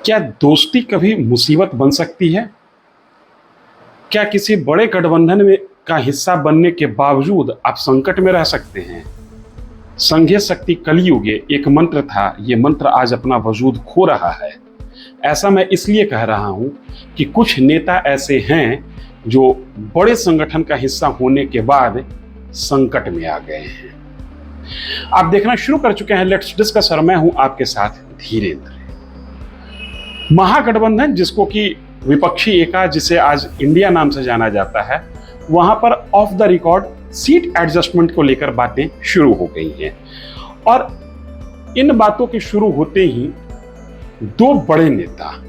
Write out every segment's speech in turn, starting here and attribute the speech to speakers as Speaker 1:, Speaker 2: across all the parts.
Speaker 1: क्या दोस्ती कभी मुसीबत बन सकती है? क्या किसी बड़े गठबंधन में का हिस्सा बनने के बावजूद आप संकट में रह सकते हैं? संघीय शक्ति कलयुगे एक मंत्र था, ये मंत्र आज अपना वजूद खो रहा है। ऐसा मैं इसलिए कह रहा हूं कि कुछ नेता ऐसे हैं जो बड़े संगठन का हिस्सा होने के बाद संकट में आ गए हैं। आप देखना शुरू कर चुके हैं लेट्स डिस्कस और मैं हूं आपके साथ धीरेन्द्र। महागठबंधन जिसको कि विपक्षी एका जिसे आज इंडिया नाम से जाना जाता है, वहां पर of the record seat adjustment को लेकर बातें शुरू हो गई हैं और इन बातों के शुरू होते ही दो बड़े नेता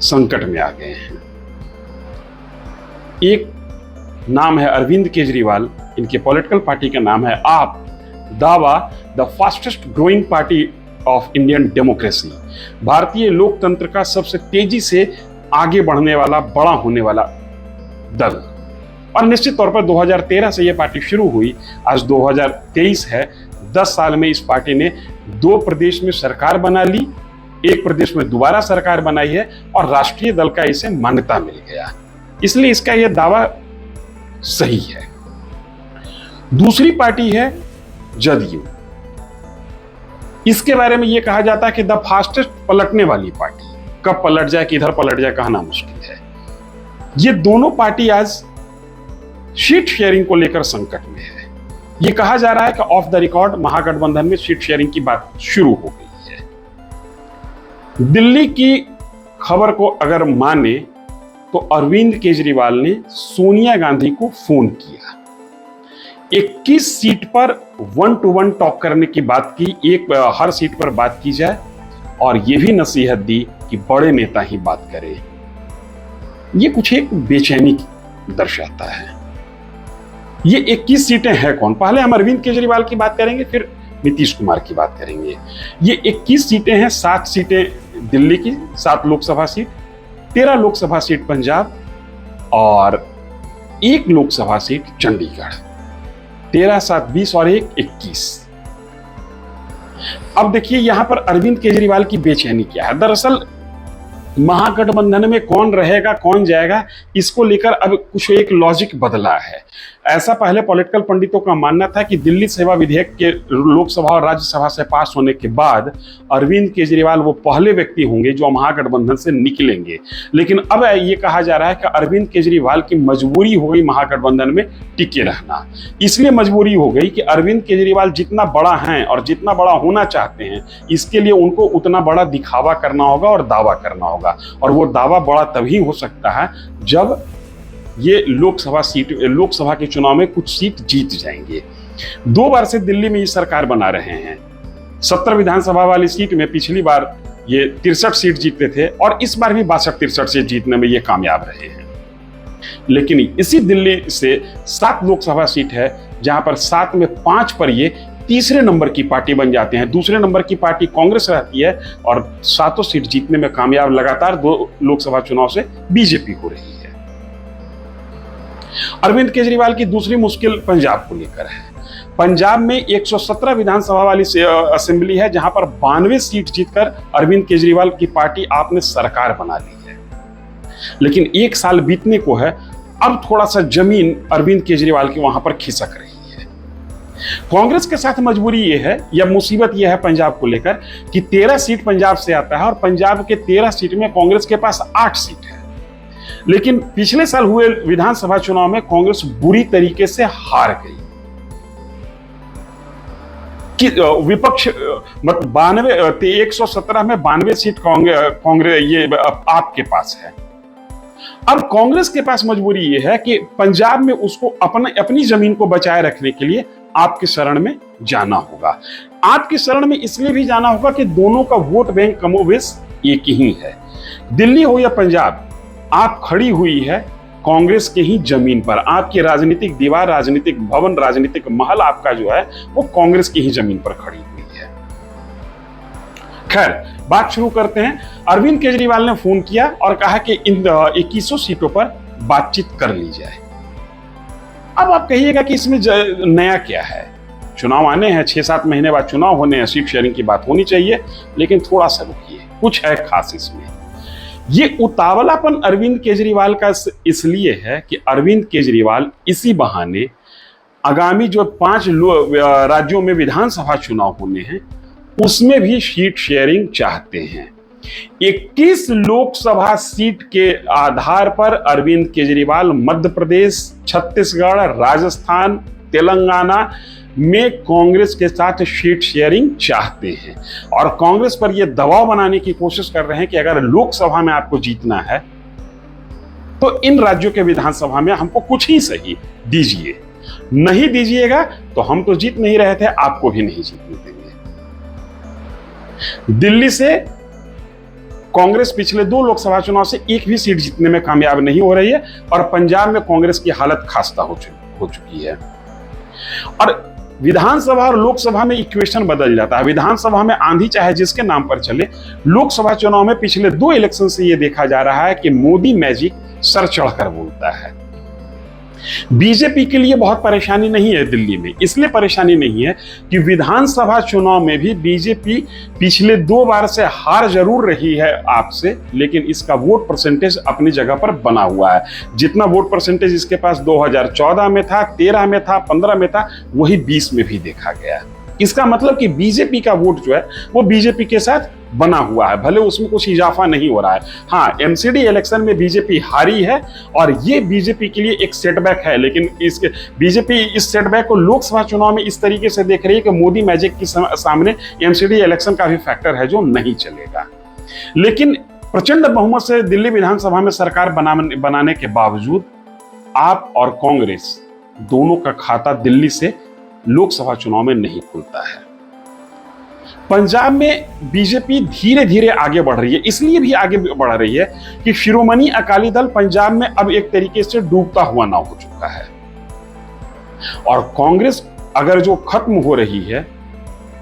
Speaker 1: संकट में आ गए हैं। एक नाम है अरविंद केजरीवाल, इनके पॉलिटिकल पार्टी का नाम है आप, दावा the fastest growing party of Indian democracy, भारतीय लोकतंत्र का सबसे तेजी से आगे बढ़ने वाला, बड़ा होने वाला दल। और निश्चित तौर पर 2013 से यह पार्टी शुरू हुई, आज 2023 है। 10 साल में इस पार्टी ने 2 प्रदेश में सरकार बना ली, एक प्रदेश में दोबारा सरकार बनाई है और राष्ट्रीय दल का इसे मान्यता मिल गया, इसलिए इसका यह दावा सही है। दूसरी पार्टी है जदयू। इसके बारे में यह कहा जाता है कि द फास्टेस्ट पलटने वाली पार्टी। कब पलट जाए, किधर पलट जाए, कहना मुश्किल है। ये दोनों पार्टी आज सीट शेयरिंग को लेकर संकट में है। यह कहा जा रहा है कि ऑफ द रिकॉर्ड महागठबंधन में सीट शेयरिंग की बात शुरू हो गई है। दिल्ली की खबर को अगर माने तो अरविंद केजरीवाल ने सोनिया गांधी को फोन किया, 21 सीट पर 1-to-1 टॉक करने की बात की, एक हर सीट पर बात की जाए और यह भी नसीहत दी कि बड़े नेता ही बात करें। यह कुछ एक बेचैनी दर्शाता है। ये 21 सीटें हैं कौन? पहले हम अरविंद केजरीवाल की बात करेंगे, फिर नीतीश कुमार की बात करेंगे। ये 21 सीटें हैं, 7 सीटें दिल्ली की, 7 लोकसभा सीट, 13 लोकसभा सीट पंजाब और 1 लोकसभा सीट चंडीगढ़। 13, 7, 20 और 1, 21। अब देखिए यहां पर अरविंद केजरीवाल की बेचैनी क्या है। दरअसल महागठबंधन में कौन रहेगा कौन जाएगा, इसको लेकर अब कुछ एक लॉजिक बदला है। ऐसा पहले पॉलिटिकल पंडितों का मानना था कि दिल्ली सेवा विधेयक के लोकसभा और राज्यसभा से पास होने के बाद अरविंद केजरीवाल वो पहले व्यक्ति होंगे जो महागठबंधन से निकलेंगे। लेकिन अब ये कहा जा रहा है कि अरविंद केजरीवाल की मजबूरी हो गई महागठबंधन में टिके रहना। इसलिए मजबूरी हो गई कि अरविंद केजरीवाल जितना बड़ा हैं और जितना बड़ा होना चाहते हैं, इसके लिए उनको उतना बड़ा दिखावा करना होगा और दावा करना होगा। और वो दावा बड़ा तभी हो सकता है जब ये लोकसभा के चुनाव में कुछ सीट जीत जाएंगे। 2 बार से दिल्ली में ये सरकार बना रहे हैं। 70 विधानसभा वाली सीट में पिछली बार ये 63 सीट जीतते थे और इस बार भी 62-63 सीट जीतने में ये कामयाब रहे हैं। लेकिन इसी दिल्ली से 7 लोकसभा सीट है जहां पर 7 में 5 पर ये तीसरे नंबर की पार्टी बन जाते हैं। दूसरे नंबर की पार्टी कांग्रेस रहती है और 7 सीट जीतने में कामयाब लगातार 2 लोकसभा चुनाव से बीजेपी हो रही है। अरविंद केजरीवाल की दूसरी मुश्किल पंजाब को लेकर है। पंजाब में 117 विधानसभा वाली असेंबली है जहां पर 92 सीट जीतकर अरविंद केजरीवाल की पार्टी आपने सरकार बना ली है। लेकिन 1 साल बीतने को है, अब थोड़ा सा जमीन अरविंद केजरीवाल की वहां पर खिसक रही है। कांग्रेस के साथ मजबूरी यह है या मुसीबत यह है पंजाब को लेकर कि 13 सीट पंजाब से आता है और पंजाब के 13 सीट में कांग्रेस के पास 8 सीट है। लेकिन पिछले साल हुए विधानसभा चुनाव में कांग्रेस बुरी तरीके से हार गई कि विपक्ष 117 में 92 सीट कांग्रेस ये आपके पास है। अब कांग्रेस के पास मजबूरी ये है कि पंजाब में उसको अपनी जमीन को बचाए रखने के लिए आपके शरण में जाना होगा। आपकी शरण में इसलिए भी जाना होगा कि दोनों का वोट बैंक कमोबेश एक ही है। दिल्ली हो या पंजाब, आप खड़ी हुई है कांग्रेस के ही जमीन पर। आपकी राजनीतिक दीवार, राजनीतिक भवन, राजनीतिक महल आपका जो है वो कांग्रेस की ही जमीन पर खड़ी हुई है। खैर, बात शुरू करते हैं। अरविंद केजरीवाल ने फोन किया और कहा कि इन 21 सीटों पर बातचीत कर ली जाए। अब आप कहिएगा कि इसमें नया क्या है? चुनाव आने हैं, 6-7 महीने बाद चुनाव होने हैं, सीट शेयरिंग की बात होनी चाहिए, लेकिन थोड़ा सा रुकिए, कुछ है खास इसमें। ये उतावलापन अरविंद केजरीवाल का इसलिए है कि अरविंद केजरीवाल इसी बहाने आगामी जो 5 राज्यों में विधानसभा चुनाव होने हैं उसमें भी सीट शेयरिंग चाहते हैं। 21 लोकसभा सीट के आधार पर अरविंद केजरीवाल मध्य प्रदेश, छत्तीसगढ़, राजस्थान, तेलंगाना में कांग्रेस के साथ सीट शेयरिंग चाहते हैं और कांग्रेस पर यह दबाव बनाने की कोशिश कर रहे हैं कि अगर लोकसभा में आपको जीतना है तो इन राज्यों के विधानसभा में हमको कुछ ही सही दीजिए, नहीं दीजिएगा तो हम तो जीत नहीं रहे थे, आपको भी नहीं जीतने देंगे। दिल्ली से कांग्रेस पिछले 2 लोकसभा चुनाव से एक भी सीट जीतने में कामयाब नहीं हो रही है और पंजाब में कांग्रेस की हालत खस्ता हो चुकी है। और विधानसभा और लोकसभा में इक्वेशन बदल जाता है। विधानसभा में आंधी चाहे जिसके नाम पर चले, लोकसभा चुनाव में पिछले 2 इलेक्शन से यह देखा जा रहा है कि मोदी मैजिक सर चढ़कर बोलता है। बीजेपी के लिए बहुत परेशानी नहीं है दिल्ली में, इसलिए परेशानी नहीं है कि विधानसभा चुनाव में भी बीजेपी पिछले 2 बार से हार जरूर रही है आपसे, लेकिन इसका वोट परसेंटेज अपनी जगह पर बना हुआ है। जितना वोट परसेंटेज इसके पास 2014 में था, 13 में था, 15 में था, वही 20 में भी देखा गया। इसका मतलब कि बीजेपी का वोट जो है वो बीजेपी के साथ बना हुआ है, भले उसमें कुछ इजाफा नहीं हो रहा है। हाँ, एमसीडी इलेक्शन में बीजेपी हारी है और ये बीजेपी के लिए एक सेटबैक है, लेकिन इसके बीजेपी इस सेटबैक को लोकसभा चुनाव में इस तरीके से देख रही है कि मोदी मैजिक के सामने एमसीडी इलेक्शन का भी फैक्टर है जो नहीं चलेगा। लेकिन प्रचंड बहुमत से दिल्ली विधानसभा में सरकार बनाने के बावजूद आप और कांग्रेस दोनों का खाता दिल्ली से लोकसभा चुनाव में नहीं खुलता है। पंजाब में बीजेपी धीरे धीरे आगे बढ़ रही है, इसलिए भी आगे बढ़ रही है कि शिरोमणि अकाली दल पंजाब में अब एक तरीके से डूबता हुआ नाव हो चुका है और कांग्रेस अगर जो खत्म हो रही है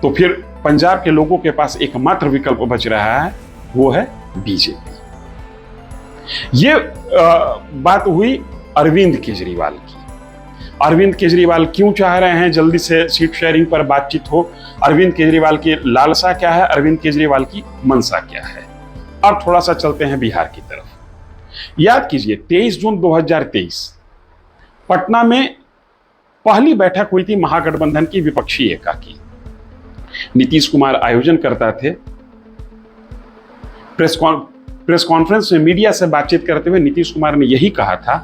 Speaker 1: तो फिर पंजाब के लोगों के पास एकमात्र विकल्प बच रहा है, वो है बीजेपी। ये बात हुई अरविंद केजरीवाल की। अरविंद केजरीवाल क्यों चाह रहे हैं जल्दी से सीट शेयरिंग पर बातचीत हो, अरविंद केजरीवाल की लालसा क्या है, अरविंद केजरीवाल की मंशा क्या है। अब थोड़ा सा चलते हैं बिहार की तरफ। याद कीजिए 23 जून 2023 पटना में पहली बैठक हुई थी महागठबंधन की विपक्षी एकाकी। नीतीश कुमार आयोजन करता थे। प्रेस कॉन्फ्रेंस में मीडिया से बातचीत करते हुए नीतीश कुमार ने यही कहा था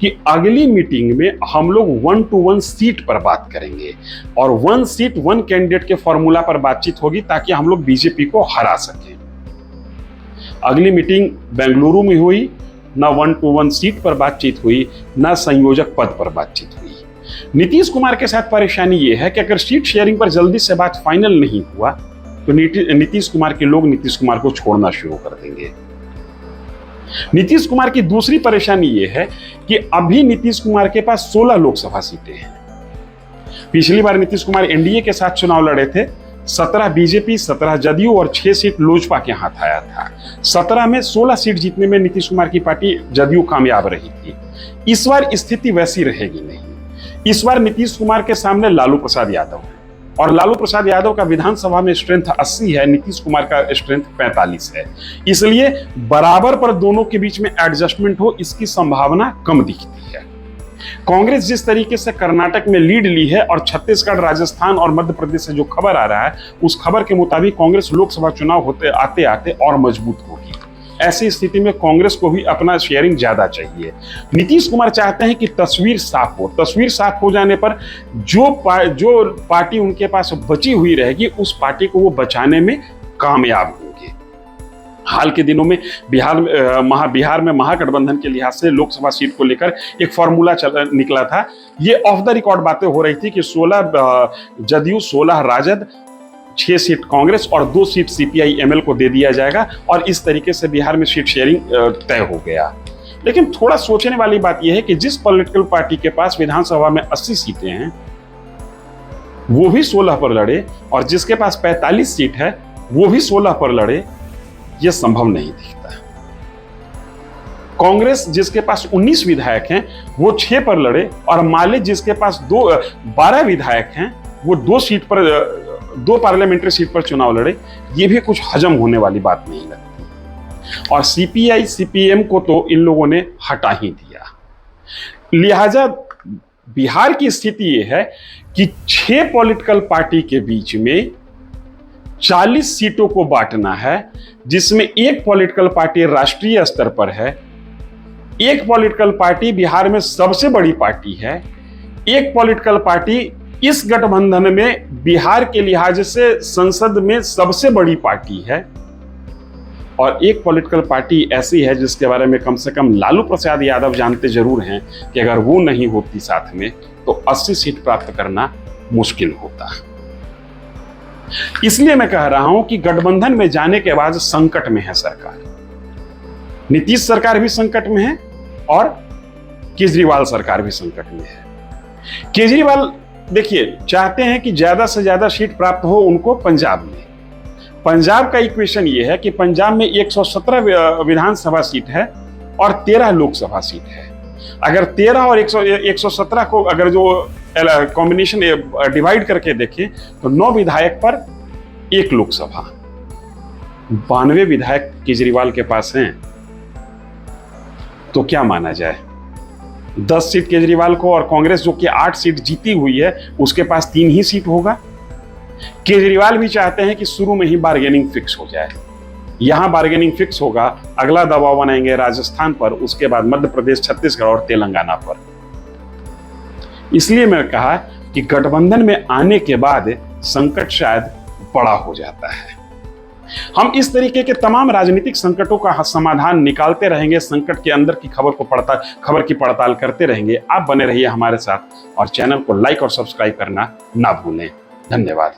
Speaker 1: कि अगली मीटिंग में हम लोग 1 to 1 सीट पर बात करेंगे और 1 सीट 1 कैंडिडेट के फॉर्मूला पर बातचीत होगी ताकि हम लोग बीजेपी को हरा सकें। अगली मीटिंग बेंगलुरु में हुई, ना 1 to 1 सीट पर बातचीत हुई, ना संयोजक पद पर बातचीत हुई। नीतीश कुमार के साथ परेशानी यह है कि अगर सीट शेयरिंग पर जल्दी से बात फाइनल नहीं हुआ तो नीतीश कुमार के लोग नीतीश कुमार को छोड़ना शुरू कर देंगे। नीतीश कुमार की दूसरी परेशानी यह है कि अभी नीतीश कुमार के पास 16 लोकसभा सीटें हैं। पिछली बार नीतीश कुमार एनडीए के साथ चुनाव लड़े थे, 17 बीजेपी, 17 जदयू और 6 सीट लोजपा के हाथ आया था। 17 में 16 सीट जीतने में नीतीश कुमार की पार्टी जदयू कामयाब रही थी। इस बार स्थिति वैसी रहेगी नहीं। इस बार नीतीश कुमार के सामने लालू प्रसाद यादव है और लालू प्रसाद यादव का विधानसभा में स्ट्रेंथ 80 है, नीतीश कुमार का स्ट्रेंथ 45 है। इसलिए बराबर पर दोनों के बीच में एडजस्टमेंट हो, इसकी संभावना कम दिखती है। कांग्रेस जिस तरीके से कर्नाटक में लीड ली है और छत्तीसगढ़, राजस्थान और मध्य प्रदेश से जो खबर आ रहा है उस खबर के मुताबिक कांग्रेस लोकसभा चुनाव होते आते आते और मजबूत होगी। ऐसी स्थिति में कांग्रेस को भी अपना शेयरिंग ज्यादा चाहिए। नीतीश कुमार चाहते हैं कि तस्वीर साफ हो। तस्वीर साफ हो जाने पर जो पार्टी उनके पास बची हुई रहेगी उस पार्टी को वो बचाने में कामयाब होंगे। हाल के दिनों में बिहार में महागठबंधन के लिहाज से लोकसभा सीट को लेकर एक फॉर्मूला निकला था। ये ऑफ द रिकॉर्ड बातें हो रही थी कि 16 जदयू, 16 राजद, 6 सीट कांग्रेस और 2 सीट सीपीआई एमएल को दे दिया जाएगा और इस तरीके से बिहार में सीट शेयरिंग तय हो गया। लेकिन थोड़ा सोचने वाली बात यह है कि जिस पॉलिटिकल पार्टी के पास विधानसभा में 80 सीटें हैं वो भी 16 पर लड़े और जिसके पास 45 सीट है वो भी 16 पर लड़े, यह संभव नहीं दिखता। कांग्रेस जिसके पास 19 विधायक हैं वो 6 पर लड़े और माले जिसके पास 12 विधायक हैं वो 2 पार्लियामेंट्री सीट पर चुनाव लड़े, ये भी कुछ हजम होने वाली बात नहीं लगती। और सीपीआई सीपीएम को तो इन लोगों ने हटा ही दिया। लिहाजा बिहार की स्थिति यह है कि 6 पॉलिटिकल पार्टी के बीच में 40 सीटों को बांटना है, जिसमें एक पॉलिटिकल पार्टी राष्ट्रीय स्तर पर है, एक पॉलिटिकल पार्टी बिहार में सबसे बड़ी पार्टी है, एक पॉलिटिकल पार्टी इस गठबंधन में बिहार के लिहाज से संसद में सबसे बड़ी पार्टी है, और एक पॉलिटिकल पार्टी ऐसी है जिसके बारे में कम से कम लालू प्रसाद यादव जानते जरूर हैं कि अगर वो नहीं होती साथ में तो 80 सीट प्राप्त करना मुश्किल होता। इसलिए मैं कह रहा हूं कि गठबंधन में जाने के बाद संकट में है सरकार। नीतीश सरकार भी संकट में है और केजरीवाल सरकार भी संकट में है। केजरीवाल देखिए चाहते हैं कि ज्यादा से ज्यादा सीट प्राप्त हो उनको पंजाब में। पंजाब का इक्वेशन ये है कि पंजाब में 117 विधानसभा सीट है और 13 लोकसभा सीट है। अगर 13 और 117 को अगर जो कॉम्बिनेशन डिवाइड करके देखें तो 9 विधायक पर 1 लोकसभा, 92 विधायक केजरीवाल के पास हैं। तो क्या माना जाए, 10 सीट केजरीवाल को और कांग्रेस जो कि 8 सीट जीती हुई है उसके पास 3 ही सीट होगा। केजरीवाल भी चाहते हैं कि शुरू में ही बार्गेनिंग फिक्स हो जाए। यहां बार्गेनिंग फिक्स होगा, अगला दबाव बनाएंगे राजस्थान पर, उसके बाद मध्य प्रदेश, छत्तीसगढ़ और तेलंगाना पर। इसलिए मैं कहा कि गठबंधन में आने के बाद संकट शायद बड़ा हो जाता है। हम इस तरीके के तमाम राजनीतिक संकटों का समाधान निकालते रहेंगे, संकट के अंदर की खबर की पड़ताल करते रहेंगे। आप बने रहिए हमारे साथ और चैनल को लाइक और सब्सक्राइब करना ना भूलें। धन्यवाद।